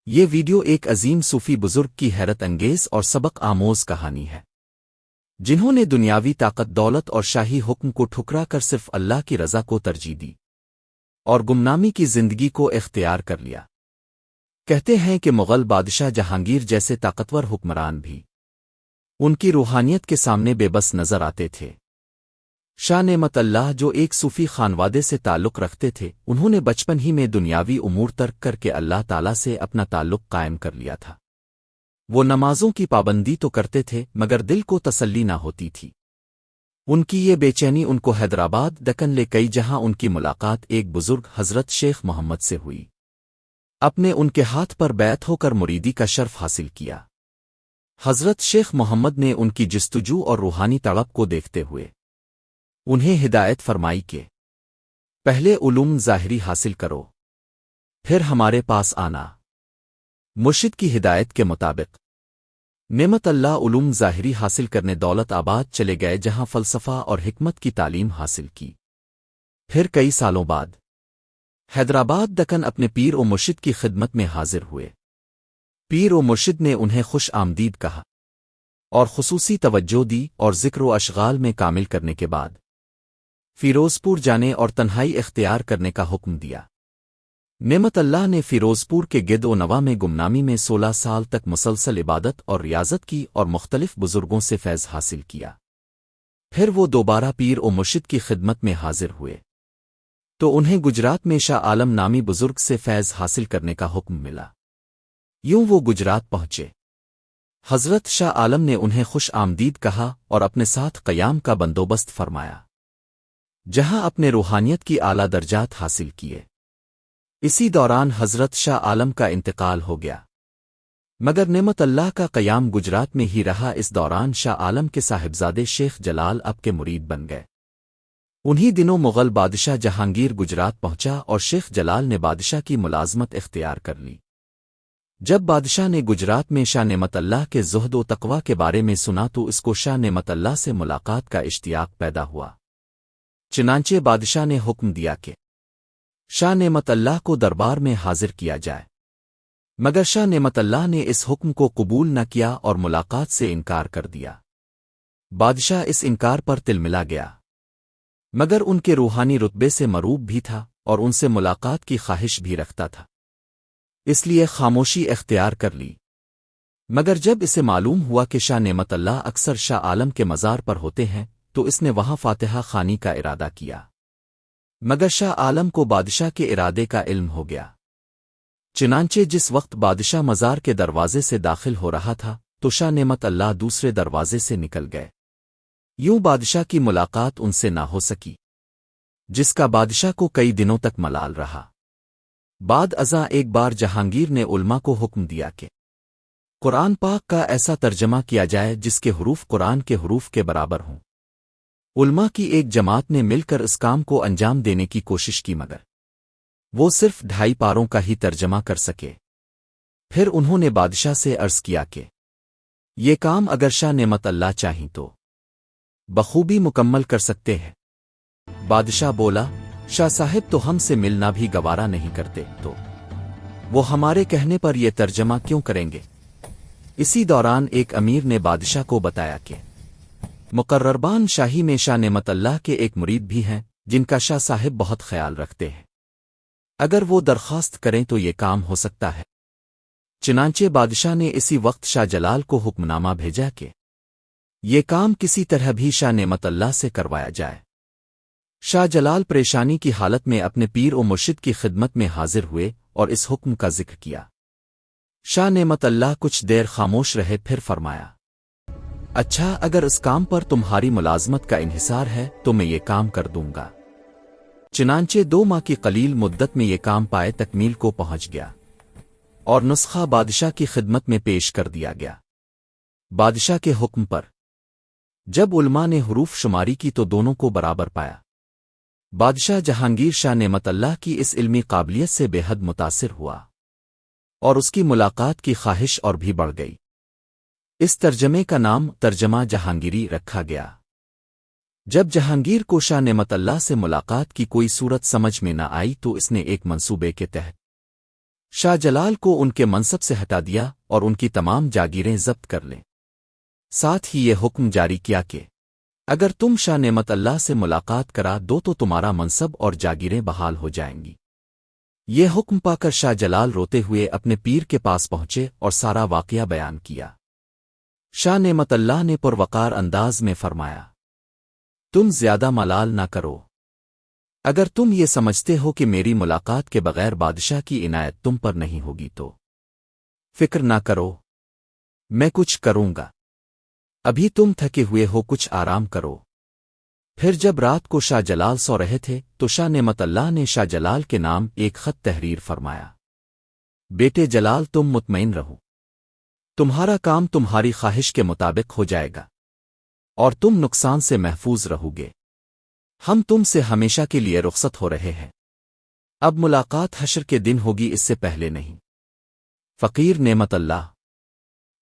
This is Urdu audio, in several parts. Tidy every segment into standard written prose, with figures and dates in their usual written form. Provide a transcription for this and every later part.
یہ ویڈیو ایک عظیم صوفی بزرگ کی حیرت انگیز اور سبق آموز کہانی ہے، جنہوں نے دنیاوی طاقت، دولت اور شاہی حکم کو ٹھکرا کر صرف اللہ کی رضا کو ترجیح دی اور گمنامی کی زندگی کو اختیار کر لیا۔ کہتے ہیں کہ مغل بادشاہ جہانگیر جیسے طاقتور حکمران بھی ان کی روحانیت کے سامنے بے بس نظر آتے تھے۔ شاہ نعمت اللہ، جو ایک صوفی خانوادے سے تعلق رکھتے تھے، انہوں نے بچپن ہی میں دنیاوی امور ترک کر کے اللہ تعالیٰ سے اپنا تعلق قائم کر لیا تھا۔ وہ نمازوں کی پابندی تو کرتے تھے، مگر دل کو تسلی نہ ہوتی تھی۔ ان کی یہ بے چینی ان کو حیدرآباد، دکن لے گئی، جہاں ان کی ملاقات ایک بزرگ حضرت شیخ محمد سے ہوئی۔ اپنے ان کے ہاتھ پر بیعت ہو کر مریدی کا شرف حاصل کیا۔ حضرت شیخ محمد نے ان کی جستجو اور روحانی طلب کو دیکھتے ہوئے انہیں ہدایت فرمائی کہ پہلے علوم ظاہری حاصل کرو، پھر ہمارے پاس آنا۔ مرشد کی ہدایت کے مطابق نعمت اللہ علوم ظاہری حاصل کرنے دولت آباد چلے گئے، جہاں فلسفہ اور حکمت کی تعلیم حاصل کی۔ پھر کئی سالوں بعد حیدرآباد، دکن، اپنے پیر و مرشد کی خدمت میں حاضر ہوئے۔ پیر و مرشد نے انہیں خوش آمدید کہا اور خصوصی توجہ دی، اور ذکر و اشغال میں کامل کرنے کے بعد فیروزپور جانے اور تنہائی اختیار کرنے کا حکم دیا۔ نعمت اللہ نے فیروزپور کے گرد و نواح میں گمنامی میں 16 سال تک مسلسل عبادت اور ریاضت کی اور مختلف بزرگوں سے فیض حاصل کیا۔ پھر وہ دوبارہ پیر و مرشد کی خدمت میں حاضر ہوئے تو انہیں گجرات میں شاہ عالم نامی بزرگ سے فیض حاصل کرنے کا حکم ملا۔ یوں وہ گجرات پہنچے۔ حضرت شاہ عالم نے انہیں خوش آمدید کہا اور اپنے ساتھ قیام کا بندوبست فرمایا، جہاں اپنے روحانیت کی اعلیٰ درجات حاصل کیے۔ اسی دوران حضرت شاہ عالم کا انتقال ہو گیا، مگر نعمت اللہ کا قیام گجرات میں ہی رہا۔ اس دوران شاہ عالم کے صاحبزادے شیخ جلال اب کے مرید بن گئے۔ انہی دنوں مغل بادشاہ جہانگیر گجرات پہنچا اور شیخ جلال نے بادشاہ کی ملازمت اختیار کر لی۔ جب بادشاہ نے گجرات میں شاہ نعمت اللہ کے زہد و تقوی کے بارے میں سنا تو اس کو شاہ نعمت اللہ سے ملاقات کا اشتیاق پیدا ہوا۔ چنانچہ بادشاہ نے حکم دیا کہ شاہ نعمت اللہ کو دربار میں حاضر کیا جائے، مگر شاہ نعمت اللہ نے اس حکم کو قبول نہ کیا اور ملاقات سے انکار کر دیا۔ بادشاہ اس انکار پر تلملا گیا، مگر ان کے روحانی رتبے سے مروب بھی تھا اور ان سے ملاقات کی خواہش بھی رکھتا تھا، اس لیے خاموشی اختیار کر لی۔ مگر جب اسے معلوم ہوا کہ شاہ نعمت اللہ اکثر شاہ عالم کے مزار پر ہوتے ہیں تو اس نے وہاں فاتحہ خوانی کا ارادہ کیا، مگر شاہ عالم کو بادشاہ کے ارادے کا علم ہو گیا۔ چنانچہ جس وقت بادشاہ مزار کے دروازے سے داخل ہو رہا تھا تو شاہ نعمت اللہ دوسرے دروازے سے نکل گئے۔ یوں بادشاہ کی ملاقات ان سے نہ ہو سکی، جس کا بادشاہ کو کئی دنوں تک ملال رہا۔ بعد ازاں ایک بار جہانگیر نے علماء کو حکم دیا کہ قرآن پاک کا ایسا ترجمہ کیا جائے جس کے حروف قرآن کے حروف کے برابر ہوں۔ علماء کی ایک جماعت نے مل کر اس کام کو انجام دینے کی کوشش کی، مگر وہ صرف 2.5 پاروں کا ہی ترجمہ کر سکے۔ پھر انہوں نے بادشاہ سے عرض کیا کہ یہ کام اگر شاہ نعمت اللہ چاہیں تو بخوبی مکمل کر سکتے ہیں۔ بادشاہ بولا، شاہ صاحب تو ہم سے ملنا بھی گوارا نہیں کرتے، تو وہ ہمارے کہنے پر یہ ترجمہ کیوں کریں گے؟ اسی دوران ایک امیر نے بادشاہ کو بتایا کہ مقرربان شاہی میں شاہ نعمت اللہ کے ایک مرید بھی ہیں جن کا شاہ صاحب بہت خیال رکھتے ہیں، اگر وہ درخواست کریں تو یہ کام ہو سکتا ہے۔ چنانچہ بادشاہ نے اسی وقت شاہ جلال کو حکم نامہ بھیجا کہ یہ کام کسی طرح بھی شاہ نعمت اللہ سے کروایا جائے۔ شاہ جلال پریشانی کی حالت میں اپنے پیر و مرشد کی خدمت میں حاضر ہوئے اور اس حکم کا ذکر کیا۔ شاہ نعمت اللہ کچھ دیر خاموش رہے، پھر فرمایا، اچھا، اگر اس کام پر تمہاری ملازمت کا انحصار ہے تو میں یہ کام کر دوں گا۔ چنانچہ 2 ماہ کی قلیل مدت میں یہ کام پائے تکمیل کو پہنچ گیا اور نسخہ بادشاہ کی خدمت میں پیش کر دیا گیا۔ بادشاہ کے حکم پر جب علماء نے حروف شماری کی تو دونوں کو برابر پایا۔ بادشاہ جہانگیر شاہ نعمت اللہ کی اس علمی قابلیت سے بے حد متاثر ہوا اور اس کی ملاقات کی خواہش اور بھی بڑھ گئی۔ اس ترجمے کا نام ترجمہ جہانگیری رکھا گیا۔ جب جہانگیر کو شاہ نعمت اللہ سے ملاقات کی کوئی صورت سمجھ میں نہ آئی تو اس نے ایک منصوبے کے تحت شاہ جلال کو ان کے منصب سے ہٹا دیا اور ان کی تمام جاگیریں ضبط کر لیں۔ ساتھ ہی یہ حکم جاری کیا کہ اگر تم شاہ نعمت اللہ سے ملاقات کرا دو تو تمہارا منصب اور جاگیریں بحال ہو جائیں گی۔ یہ حکم پا کر شاہ جلال روتے ہوئے اپنے پیر کے پاس پہنچے اور سارا واقعہ بیان کیا۔ شاہ نعمت اللہ نے پروقار انداز میں فرمایا، تم زیادہ ملال نہ کرو۔ اگر تم یہ سمجھتے ہو کہ میری ملاقات کے بغیر بادشاہ کی عنایت تم پر نہیں ہوگی تو فکر نہ کرو، میں کچھ کروں گا۔ ابھی تم تھکے ہوئے ہو، کچھ آرام کرو۔ پھر جب رات کو شاہ جلال سو رہے تھے تو شاہ نعمت اللہ نے شاہ جلال کے نام ایک خط تحریر فرمایا، بیٹے جلال تم مطمئن رہو، تمہارا کام تمہاری خواہش کے مطابق ہو جائے گا اور تم نقصان سے محفوظ رہو گے۔ ہم تم سے ہمیشہ کے لیے رخصت ہو رہے ہیں، اب ملاقات حشر کے دن ہوگی، اس سے پہلے نہیں۔ فقیر نعمت اللہ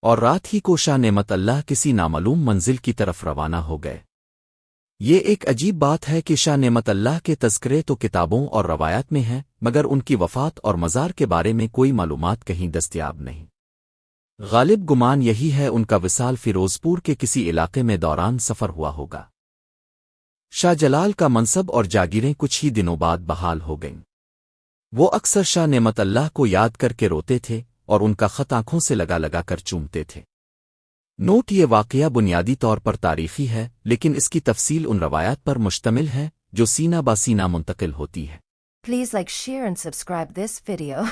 اور رات ہی کو شاہ نعمت اللہ کسی نامعلوم منزل کی طرف روانہ ہو گئے۔ یہ ایک عجیب بات ہے کہ شاہ نعمت اللہ کے تذکرے تو کتابوں اور روایات میں ہیں، مگر ان کی وفات اور مزار کے بارے میں کوئی معلومات کہیں دستیاب نہیں۔ غالب گمان یہی ہے ان کا وصال فیروزپور کے کسی علاقے میں دوران سفر ہوا ہوگا۔ شاہ جلال کا منصب اور جاگیریں کچھ ہی دنوں بعد بحال ہو گئیں۔ وہ اکثر شاہ نعمت اللہ کو یاد کر کے روتے تھے اور ان کا خط آنکھوں سے لگا لگا کر چومتے تھے۔ نوٹ: یہ واقعہ بنیادی طور پر تاریخی ہے، لیکن اس کی تفصیل ان روایات پر مشتمل ہے جو سینہ بہ سینہ منتقل ہوتی ہے۔ Please like, share and subscribe this video.